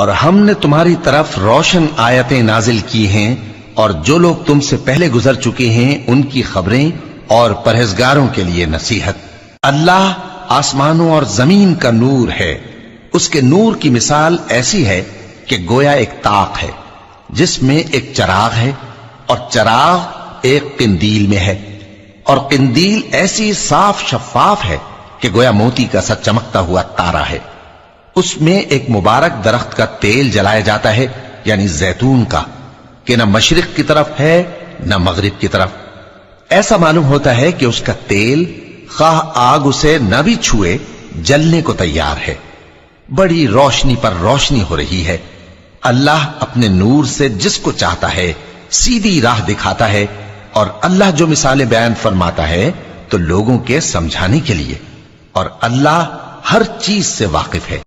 اور ہم نے تمہاری طرف روشن آیتیں نازل کی ہیں اور جو لوگ تم سے پہلے گزر چکے ہیں ان کی خبریں اور پرہیزگاروں کے لیے نصیحت۔ اللہ آسمانوں اور زمین کا نور ہے، اس کے نور کی مثال ایسی ہے کہ گویا ایک طاق ہے جس میں ایک چراغ ہے، اور چراغ ایک قندیل میں ہے، اور قندیل ایسی صاف شفاف ہے کہ گویا موتی کا سا چمکتا ہوا تارا ہے۔ اس میں ایک مبارک درخت کا تیل جلایا جاتا ہے، یعنی زیتون کا، کہ نہ مشرق کی طرف ہے نہ مغرب کی طرف۔ ایسا معلوم ہوتا ہے کہ اس کا تیل خواہ آگ اسے نہ بھی چھوئے جلنے کو تیار ہے۔ بڑی روشنی پر روشنی ہو رہی ہے۔ اللہ اپنے نور سے جس کو چاہتا ہے سیدھی راہ دکھاتا ہے، اور اللہ جو مثالیں بیان فرماتا ہے تو لوگوں کے سمجھانے کے لیے، اور اللہ ہر چیز سے واقف ہے۔